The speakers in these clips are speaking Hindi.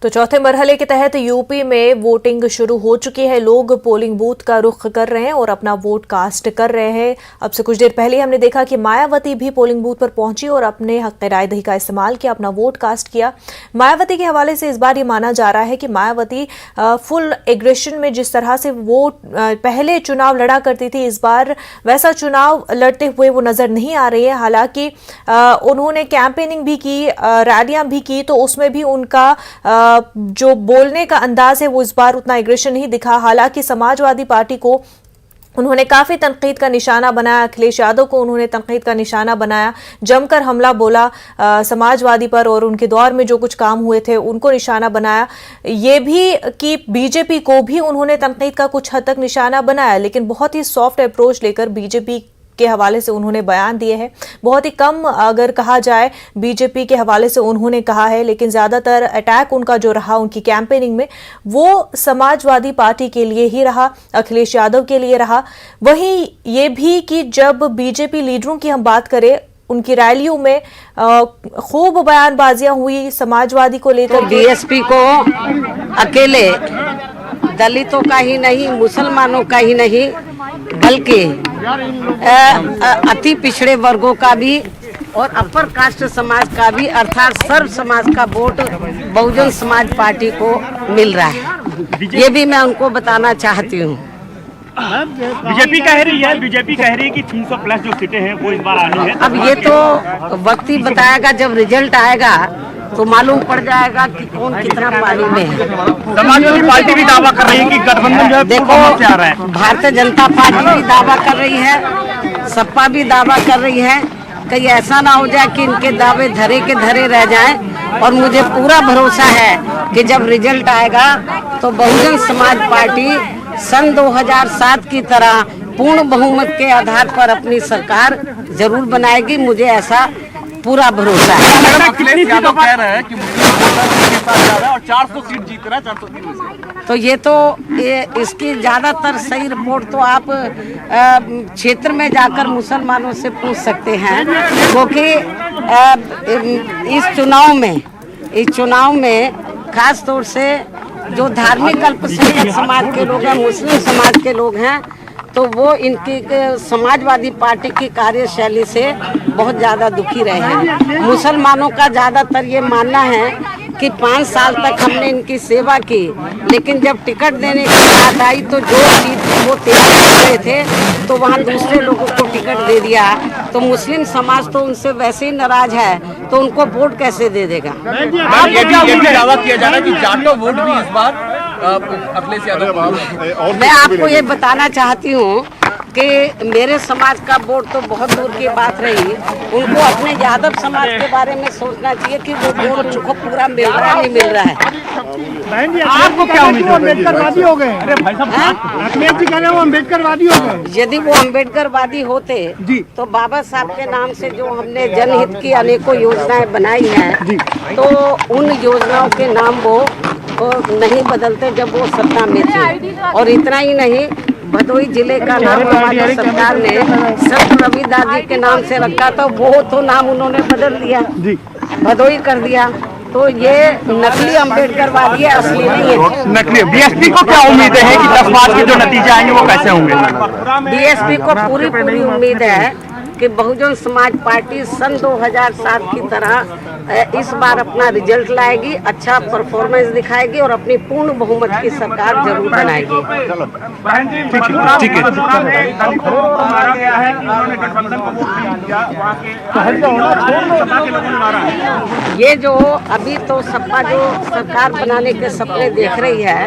तो चौथे मरहले के तहत यूपी में वोटिंग शुरू हो चुकी है। लोग पोलिंग बूथ का रुख कर रहे हैं और अपना वोट कास्ट कर रहे हैं। अब से कुछ देर पहले हमने देखा कि मायावती भी पोलिंग बूथ पर पहुंची और अपने हक राय दही का इस्तेमाल किया, अपना वोट कास्ट किया। मायावती के हवाले से इस बार ये माना जा रहा है कि मायावती फुल एग्रेशन में जिस तरह से वो पहले चुनाव लड़ा करती थी, इस बार वैसा चुनाव लड़ते हुए वो नजर नहीं आ रही है। हालांकि उन्होंने कैंपेनिंग भी की, रैलियां भी की, तो उसमें भी उनका जो बोलने का अंदाज है वो इस बार उतना एग्रेशन नहीं दिखा। हालांकि समाजवादी पार्टी को उन्होंने काफी तनकीद का निशाना बनाया, अखिलेश यादव को उन्होंने तनकीद का निशाना बनाया, जमकर हमला बोला समाजवादी पर और उनके दौर में जो कुछ काम हुए थे उनको निशाना बनाया। ये भी कि बीजेपी को भी उन्होंने तनकीद का कुछ हद तक निशाना बनाया, लेकिन बहुत ही सॉफ्ट अप्रोच लेकर बीजेपी के हवाले से उन्होंने बयान दिए हैं। बहुत ही कम अगर कहा जाए बीजेपी के हवाले से उन्होंने कहा है, लेकिन ज्यादातर अटैक उनका जो रहा उनकी कैंपेनिंग में वो समाजवादी पार्टी के लिए ही रहा, अखिलेश यादव के लिए रहा। वहीं ये भी कि जब बीजेपी लीडरों की हम बात करें, उनकी रैलियों में खूब बयानबाजियां हुई समाजवादी को लेकर। बीएसपी को अकेले दलितों का ही नहीं, मुसलमानों का ही नहीं, बल्कि अति पिछड़े वर्गों का भी और अपर कास्ट समाज का भी, अर्थात सर्व समाज का वोट बहुजन समाज पार्टी को मिल रहा है। ये भी मैं उनको बताना चाहती हूँ। बीजेपी कह रही है कि 300 प्लस जो सीटें हैं वो इस बार आनी है। अब ये तो वक्त ही बताएगा, जब रिजल्ट आएगा तो मालूम पड़ जाएगा कि कौन कितना पानी में है। समाजवादी पार्टी भी दावा कर रही है कि गठबंधन जो है देखो, आ रहा है। भारतीय जनता पार्टी भी दावा कर रही है, सपा भी दावा कर रही है। कहीं ऐसा ना हो जाए कि इनके दावे धरे के धरे रह जाएं। और मुझे पूरा भरोसा है कि जब रिजल्ट आएगा तो बहुजन समाज पार्टी सन 2007 की तरह पूर्ण बहुमत के आधार पर अपनी सरकार जरूर बनाएगी। मुझे ऐसा पूरा भरोसा है। अखिलेश यादव कह रहे हैं कि और 400 सीट जीत रहा है, 403 में से। तो ये इसकी ज्यादातर सही रिपोर्ट तो आप क्षेत्र में जाकर मुसलमानों से पूछ सकते हैं, क्योंकि इस चुनाव में खास तौर से जो धार्मिक अल्पसंख्यक समाज के लोग हैं, मुस्लिम समाज के लोग हैं, तो वो इनकी समाजवादी पार्टी की कार्यशैली से बहुत ज़्यादा दुखी रहे हैं। मुसलमानों का ज़्यादातर ये मानना है कि 5 साल तक हमने इनकी सेवा की, लेकिन जब टिकट देने की बात आई तो जो सीट वो त्याग कर रहे थे तो वहाँ दूसरे लोगों को टिकट दे दिया। तो मुस्लिम समाज तो उनसे वैसे ही नाराज है, तो उनको वोट कैसे दे देगा। ये भी दावा किया जा रहा है कि जाटो वोट भी इस बार अखिलेश यादव। मैं आपको ये बताना चाहती हूँ कि मेरे समाज का वोट तो बहुत दूर की बात रही, उनको अपने यादव समाज के बारे में सोचना चाहिए कि वो वोट उनको पूरा मिल रहा है, नहीं मिल रहा है। आपको क्या उम्मीद है? अम्बेडकरवादी हो गए। अरे भाई साहब, अखिलेश जी कह रहे हैं वो अम्बेडकरवादी हो गए। यदि वो अम्बेडकरवादी होते तो बाबा साहब के नाम से जो हमने जनहित की अनेकों योजनाएं बनाई हैं, तो उन योजनाओं के नाम वो नहीं बदलते जब वो सत्ता में थे। और इतना ही नहीं, भदोही जिले का नाम हमारी सरकार ने संत रविदास जी के नाम से रखा था, वो तो नाम उन्होंने बदल दिया, भदोही कर दिया। तो ये नकली अम्बेडकरवादी है, असली नहीं है। नकली। बीएसपी को क्या उम्मीद है कि 10 मार्च के जो नतीजे आएंगे वो कैसे होंगे? बीएसपी को पूरी उम्मीद है कि बहुजन समाज पार्टी सन 2007 की तरह इस बार अपना रिजल्ट लाएगी, अच्छा परफॉर्मेंस दिखाएगी और अपनी पूर्ण बहुमत की सरकार जरूर बनाएगी। ठीक है। ये जो अभी तो सपा जो सरकार बनाने के सपने देख रही है,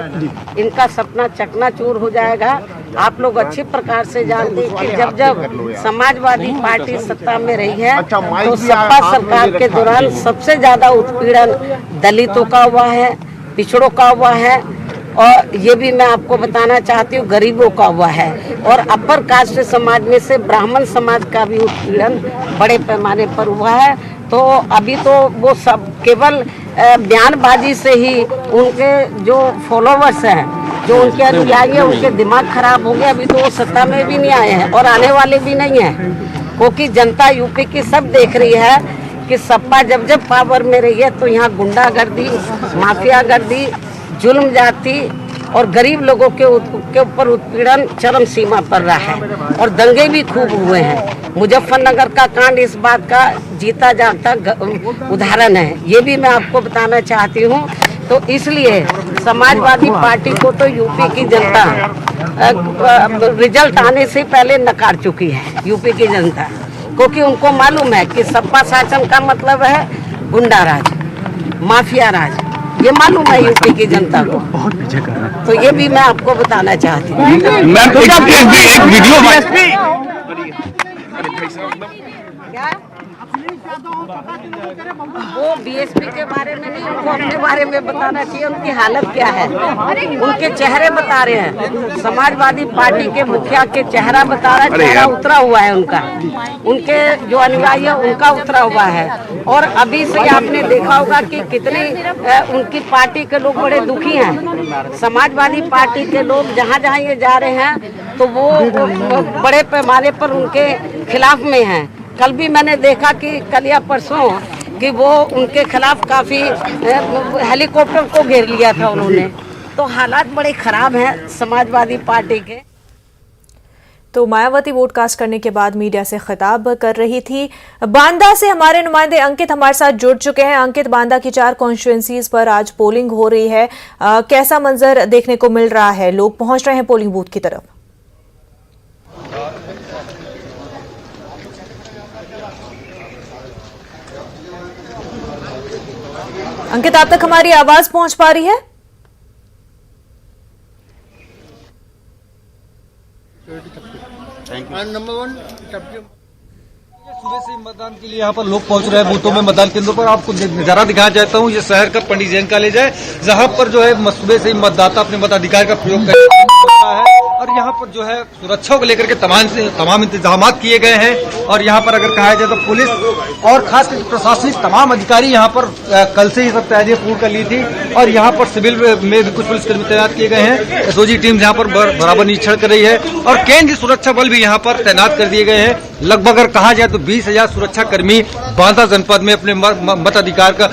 इनका सपना चकनाचूर हो जाएगा। आप लोग अच्छी प्रकार से जानते हैं कि जब समाजवादी पार्टी सत्ता में रही है तो सपा सरकार के दौरान सबसे ज्यादा उत्पीड़न दलितों का हुआ है, पिछड़ों का हुआ है, और ये भी मैं आपको बताना चाहती हूँ गरीबों का हुआ है, और अपर कास्ट समाज में से ब्राह्मण समाज का भी उत्पीड़न बड़े पैमाने पर हुआ है। तो अभी तो वो सब केवल बयानबाजी से ही उनके जो फॉलोवर्स हैं, जो उनके अनुयायी हैं, उनके दिमाग खराब हो गए। अभी तो वो सत्ता में भी नहीं आए हैं और आने वाले भी नहीं हैं, क्योंकि जनता यूपी की सब देख रही है कि सपा जब जब पावर में रही है तो यहाँ गुंडागर्दी, माफियागर्दी, जुल्म जाति और गरीब लोगों के ऊपर उत्पीड़न चरम सीमा पर रहा है और दंगे भी खूब हुए हैं। मुजफ्फरनगर का कांड इस बात का जीता जागता उदाहरण है, ये भी मैं आपको बताना चाहती हूँ। तो इसलिए समाजवादी पार्टी को तो यूपी की जनता रिजल्ट आने से पहले नकार चुकी है, यूपी की जनता, क्योंकि उनको मालूम है कि सपा शासन का मतलब है गुंडा राज, माफिया राज, ये मालूम है यूपी की जनता को। तो ये भी मैं आपको बताना चाहती हूँ। वो बीएसपी के बारे में नहीं, उनको अपने बारे में बताना चाहिए, उनकी हालत क्या है, उनके चेहरे बता रहे हैं। समाजवादी पार्टी के मुखिया के चेहरा बता रहा है, चेहरा उतरा हुआ है उनका, उनके जो अनुयायी है उनका उतरा हुआ है। और अभी से आपने देखा होगा कि कितने उनकी पार्टी के लोग बड़े दुखी हैं। समाजवादी पार्टी के लोग जहाँ जहाँ ये जा रहे हैं तो वो बड़े पैमाने पर उनके खिलाफ में हैं। कल भी मैंने देखा कि कल या परसों कि वो उनके खिलाफ काफी हेलीकॉप्टर को घेर लिया था उन्होंने। तो हालात बड़े खराब हैं समाजवादी पार्टी के। तो मायावती वोट कास्ट करने के बाद मीडिया से खिताब कर रही थी। बांदा से हमारे नुमाइंदे अंकित हमारे साथ जुड़ चुके हैं। अंकित, बांदा की 4 कॉन्स्टिट्यूएंसीज पर आज पोलिंग हो रही है, कैसा मंजर देखने को मिल रहा है? लोग पहुंच रहे हैं पोलिंग बूथ की तरफ? अंकित, आप तक हमारी आवाज पहुंच पा रही है? सुबह से मतदान के लिए यहाँ पर लोग पहुंच रहे हैं बूथों में, मतदान केंद्रों पर। आपको नजारा दिखाना चाहता हूँ, ये शहर का पंडित जैन कॉलेज है, जहाँ पर जो है सुबह से ही मतदाता अपने मताधिकार का प्रयोग कर रहा है। और यहाँ पर जो है सुरक्षा को लेकर के तमाम इंतजाम किए गए हैं। और यहाँ पर अगर कहा जाए तो पुलिस और खासकर प्रशासनिक तमाम अधिकारी यहाँ पर कल से ही सब तैयारियां पूर्ण कर ली थी। और यहाँ पर सिविल में भी कुछ पुलिसकर्मी तैनात किए गए हैं। एसओजी टीम यहाँ पर बराबर निरीक्षण कर रही है और केंद्रीय सुरक्षा बल भी यहाँ पर तैनात कर दिए गए हैं। लगभग अगर कहा जाए तो 20,000 सुरक्षा कर्मी बांदा जनपद में अपने मताधिकार का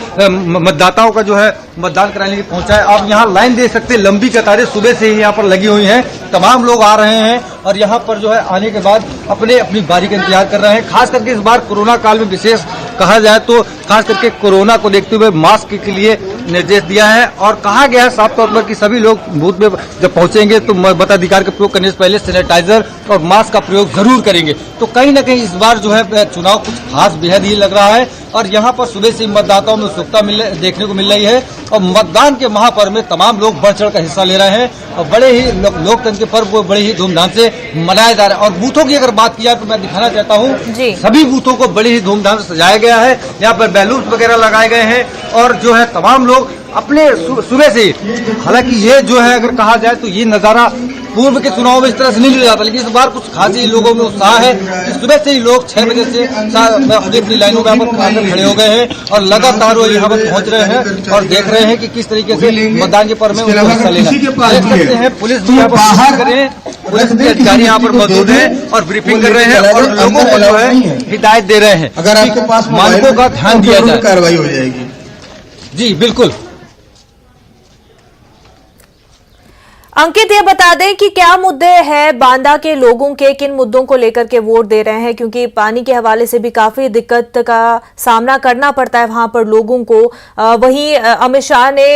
मतदाताओं का जो है मतदान कराने के लिए पहुंचा है। आप यहाँ लाइन देख सकते हैं, लंबी कतारें सुबह से ही यहाँ पर लगी हुई हैं। तमाम लोग आ रहे हैं और यहाँ पर जो है आने के बाद अपनी बारी का इंतजार कर रहे हैं। खास करके इस बार कोरोना काल में विशेष कहा जाए तो खास करके कोरोना को देखते हुए मास्क के लिए निर्देश दिया है और कहा गया है साफ तौर पर कि सभी लोग बूथ में जब पहुंचेंगे तो मताधिकार का प्रयोग करने से पहले सैनिटाइजर और मास्क का प्रयोग जरूर करेंगे। तो कहीं न कहीं इस बार जो है चुनाव कुछ खास बेहद ही लग रहा है और यहाँ पर सुबह से मतदाताओं में उत्सुकता देखने को मिल रही है और मतदान के महापर्व में तमाम लोग बढ़ चढ़ कर हिस्सा ले रहे हैं और बड़े ही लोकतंत्र के पर्व को बड़े ही धूमधाम से मनाया जा रहा है। और बूथों की अगर बात की जाए तो मैं दिखाना चाहता हूँ, सभी बूथों को बड़ी ही धूमधाम से सजाया गया है। यहाँ पर बैलून वगैरह लगाए गए हैं और जो है तमाम लोग अपने सुबह से, हालांकि ये जो है अगर कहा जाए तो ये नजारा पूर्व के चुनाव में इस तरह से नहीं लिया जाता, लेकिन इस बार कुछ खास ही लोगों में उत्साह है कि सुबह से ही लोग 6 बजे से अपनी लाइनों में यहाँ पर खड़े हो गए हैं और लगातार वो यहाँ पर पहुंच रहे हैं और देख रहे हैं कि किस तरीके से मतदान के पर्व में उनको हिस्सा लेना। देख सकते हैं पुलिस भी यहाँ पर कर रहे हैं, पुलिस के अधिकारी यहाँ पर मौजूद हैं और ब्रीफिंग कर रहे हैं और लोगों को जो है हिदायत दे रहे हैं अगर आपके पास मानकों का ध्यान दिया जाए, कार्रवाई हो जाएगी। जी बिल्कुल। अंकित, ये बता दें कि क्या मुद्दे हैं बांदा के लोगों के, किन मुद्दों को लेकर के वोट दे रहे हैं, क्योंकि पानी के हवाले से भी काफी दिक्कत का सामना करना पड़ता है वहां पर लोगों को। वहीं अमित शाह ने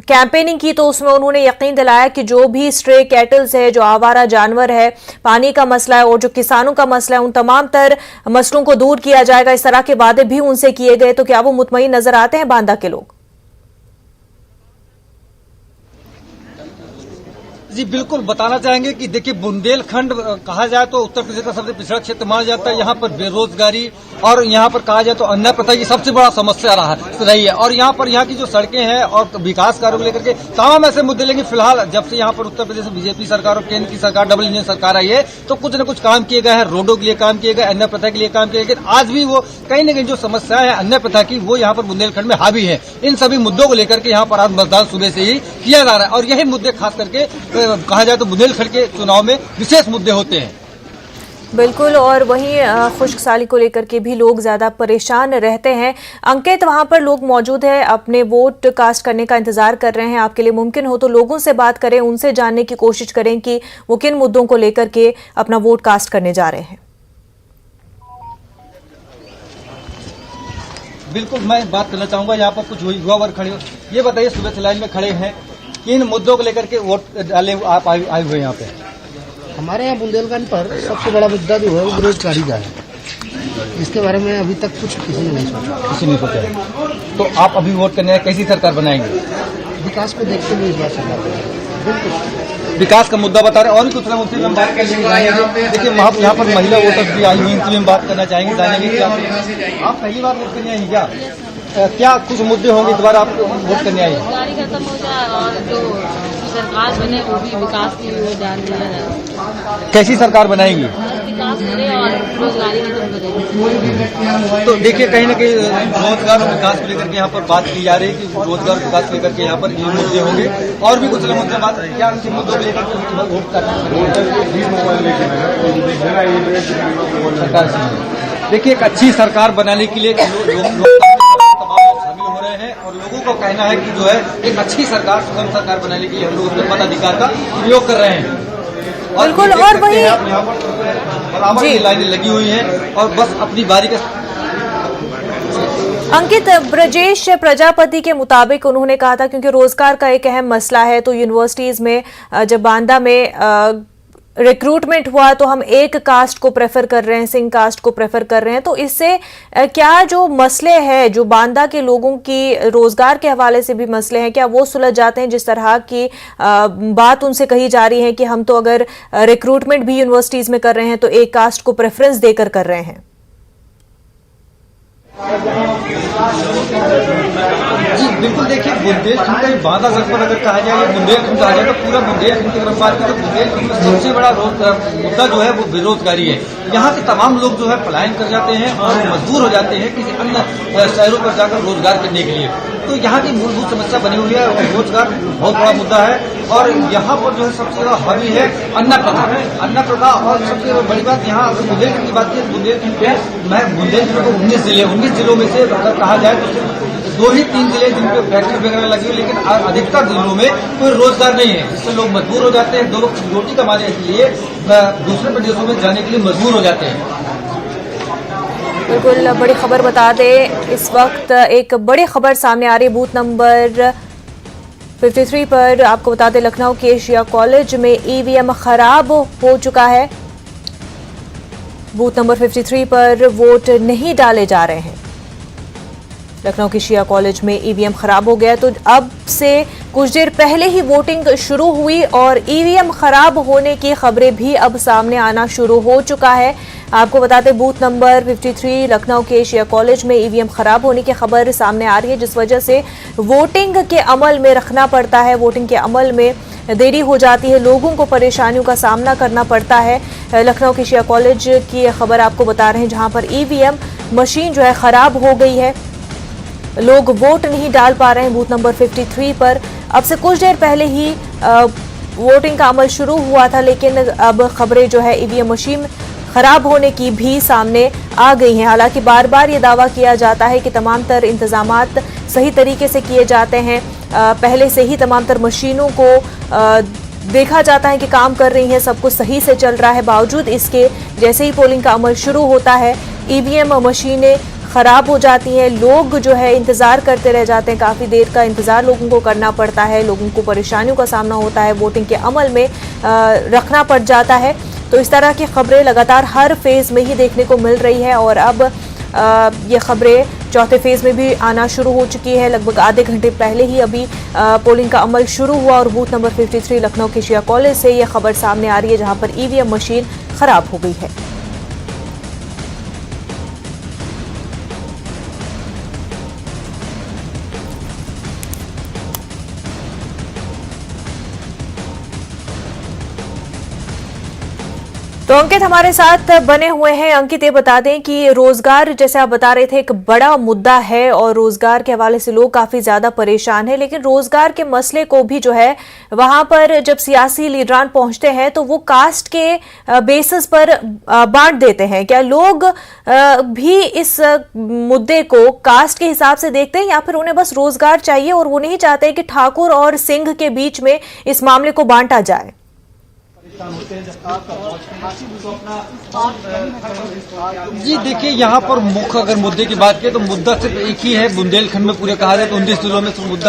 कैंपेनिंग की तो उसमें उन्होंने यकीन दिलाया कि जो भी स्ट्रे कैटल्स है, जो आवारा जानवर है, पानी का मसला है और जो किसानों का मसला है, उन तमाम तर मसलों को दूर किया जाएगा। इस तरह के वादे भी उनसे किए गए। तो क्या वो मुतमईन नजर आते हैं बांदा के लोग? जी बिल्कुल, बताना चाहेंगे कि देखिए बुंदेलखंड कहा जाए तो उत्तर प्रदेश का सबसे पिछड़ा क्षेत्र माना जाता है। यहाँ पर बेरोजगारी और यहाँ पर कहा जाए तो अन्य प्रथा की सबसे बड़ा समस्या रही है। और यहाँ पर यहाँ की जो सड़कें हैं और विकास कार्यों को लेकर के तमाम ऐसे मुद्दे, लेकिन फिलहाल जब से यहाँ पर उत्तर प्रदेश में बीजेपी सरकार और केंद्र की सरकार डबल इंजन सरकार आई है तो कुछ न कुछ काम किए गए हैं। रोडों के लिए काम किए गए, अन्य प्रथा के लिए काम किए गए, आज भी वो कहीं न कहीं जो समस्याएं है अन्य प्रथा की वो यहाँ पर बुंदेलखंड में हावी है। इन सभी मुद्दों को लेकर के यहाँ पर आज मतदान सुबह से ही किया जा रहा है और यही मुद्दे खास करके कहा जाए तो बुंदेलखंड के चुनाव में विशेष मुद्दे होते हैं। बिल्कुल, और वहीं खुश्क साली को लेकर के भी लोग ज़्यादा परेशान रहते हैं। अंकित, वहाँ पर लोग मौजूद हैं, अपने वोट कास्ट करने का इंतजार कर रहे हैं। आपके लिए मुमकिन हो तो लोगों से बात करें, उनसे जानने की कोशिश करें कि वो किन मुद्दों को लेकर के अपना वोट कास्ट करने जा रहे हैं। बिल्कुल, मैं बात करना चाहूंगा। यहाँ पर कुछ युवा वर्ग खड़े हो, ये बताइए, सुबह से लाइन में खड़े हैं, किन मुद्दों को लेकर के वोट डाले आप आए हुए यहाँ पे? हमारे यहाँ बुंदेलखंड पर सबसे बड़ा मुद्दा जो है वो बेरोजगारी का है। इसके बारे में अभी तक कुछ किसी ने नहीं सोचा। किसी ने सोचा है। तो आप अभी वोट करने आए, कैसी सरकार बनाएंगे? विकास को देखते हुए इस बार सरकार बिल्कुल विकास का मुद्दा बता रहे हैं। और भी कुछ लोग उनसे हम बात कर लेंगे। देखिए, यहाँ पर महिला वोटर्स भी आई हुई, इनसे हम बात करना चाहेंगे, जानेंगे कि आप पहली बार वोट करने आएंगे क्या? क्या कुछ मुद्दे होंगे इस बार आप वोट करने आए? बेरोजगारी खत्म हो जाए और जो सरकार बने वो भी विकास की ओर ध्यान दिया जाए। कैसी सरकार बनाएंगी? विकास करे और रोजगारी खत्म करे। तो देखिए, कहीं न कहीं रोजगार और विकास को लेकर के यहाँ पर बात की जा रही है कि रोजगार और विकास को लेकर के यहाँ पर ये मुद्दे होंगे। और भी कुछ मुद्दे बात, क्या उनके मुद्दों को लेकर के वोट सरकार से? देखिए, एक अच्छी सरकार बनाने के लिए तमाम लोग शामिल हो रहे हैं और लोगों को कहना है कि जो है एक अच्छी सरकार, सुगम सरकार बनाने के लिए हम लोग अपने मताधिकार का प्रयोग कर रहे हैं। बिल्कुल, और वहीं यहाँ पर बराबर की लाइनें लगी हुई हैं और बस अपनी बारी का। अंकित, ब्रजेश प्रजापति के मुताबिक उन्होंने कहा था, क्योंकि रोजगार का एक अहम मसला है, तो यूनिवर्सिटीज में जब बांदा में रिक्रूटमेंट हुआ तो हम एक कास्ट को प्रेफर कर रहे हैं, सिंह कास्ट को प्रेफर कर रहे हैं। तो इससे क्या जो मसले हैं, जो बांदा के लोगों की रोजगार के हवाले से भी मसले हैं, क्या वो सुलझ जाते हैं? जिस तरह की बात उनसे कही जा रही है कि हम तो अगर रिक्रूटमेंट भी यूनिवर्सिटीज में कर रहे हैं तो एक कास्ट को प्रेफरेंस देकर कर रहे हैं। जी बिल्कुल, देखिए, बुंदेलखंड का बांदा जनपद अगर कहा जाए, बुंदेलखंड कहा जाए, तो पूरा बुंदेलखंड की तरफ बात की तो बुंदेलखंड में सबसे बड़ा मुद्दा जो है वो बेरोजगारी है। यहाँ के तमाम लोग जो है पलायन कर जाते हैं और मजबूर हो जाते हैं किसी अन्य शहरों पर जाकर रोजगार करने के लिए। तो यहाँ की मूलभूत समस्या बनी हुई है और रोजगार बहुत बड़ा मुद्दा है। और यहाँ पर जो है सबसे ज्यादा हावी है अन्न प्रथा। और सबसे बड़ी बात, यहाँ अगर बुंदेलखंड की बात की, बुंदेलखंड पे मैं बुंदेलखंड को 19 जिलों में से अगर कहा जाए तो 2 ही 3 जिले जिनपे फैक्ट्री वगैरह लगी हुई, लेकिन अधिकतर जिलों में कोई रोजगार नहीं है, जिससे लोग मजबूर हो जाते हैं। 2 वक्त रोटी कमाने के लिए दूसरे प्रदेशों में जाने के लिए मजबूर हो जाते हैं। बिल्कुल, बड़ी खबर बता दें, इस वक्त एक बड़ी खबर सामने आ रही है बूथ नंबर 53 पर। आपको बता दें, लखनऊ के एशिया कॉलेज में ईवीएम खराब हो चुका है। बूथ नंबर 53 पर वोट नहीं डाले जा रहे हैं। लखनऊ के शिया कॉलेज में ईवीएम खराब हो गया, तो अब से कुछ देर पहले ही वोटिंग शुरू हुई और ईवीएम खराब होने की खबरें भी अब सामने आना शुरू हो चुका है। आपको बताते, बूथ नंबर 53 लखनऊ के एशिया कॉलेज में ईवीएम खराब होने की खबर सामने आ रही है, जिस वजह से वोटिंग के अमल में रखना पड़ता है, वोटिंग के अमल में देरी हो जाती है, लोगों को परेशानियों का सामना करना पड़ता है। लखनऊ के एशिया कॉलेज की खबर आपको बता रहे हैं, जहां पर ईवीएम मशीन जो है खराब हो गई है, लोग वोट नहीं डाल पा रहे हैं बूथ नंबर 53 पर। अब से कुछ देर पहले ही वोटिंग का अमल शुरू हुआ था, लेकिन अब खबरें जो है ईवीएम मशीन खराब होने की भी सामने आ गई हैं। हालांकि बार बार ये दावा किया जाता है कि तमाम तर इंतजामात सही तरीके से किए जाते हैं, पहले से ही तमाम तर मशीनों को देखा जाता है कि काम कर रही हैं, सब कुछ सही से चल रहा है। बावजूद इसके जैसे ही पोलिंग का अमल शुरू होता है, ईवीएम मशीनें खराब हो जाती हैं, लोग जो है इंतजार करते रह जाते हैं, काफ़ी देर का इंतजार लोगों को करना पड़ता है, लोगों को परेशानियों का सामना होता है, वोटिंग के अमल में रखना पड़ जाता है। तो इस तरह की खबरें लगातार हर फेज़ में ही देखने को मिल रही है और अब ये खबरें चौथे फेज़ में भी आना शुरू हो चुकी है। लगभग आधे घंटे पहले ही अभी पोलिंग का अमल शुरू हुआ और बूथ नंबर 53 लखनऊ के शिया कॉलेज से ये खबर सामने आ रही है, जहां पर ईवीएम मशीन खराब हो गई है। तो अंकित हमारे साथ बने हुए हैं। अंकित, ये बता दें कि रोजगार, जैसे आप बता रहे थे, एक बड़ा मुद्दा है और रोजगार के हवाले से लोग काफी ज्यादा परेशान हैं, लेकिन रोजगार के मसले को भी जो है वहां पर जब सियासी लीडरान पहुंचते हैं तो वो कास्ट के बेसिस पर बांट देते हैं। क्या लोग भी इस मुद्दे को कास्ट के हिसाब से देखते हैं, या फिर उन्हें बस रोजगार चाहिए और वो नहीं चाहते कि ठाकुर और सिंह के बीच में इस मामले को बांटा जाए? जी देखिए, यहाँ पर मुख्य अगर मुद्दे की बात करें तो मुद्दा सिर्फ एक ही है। बुंदेलखंड में पूरे कहा जाए तो 19 जिलों में मुद्दा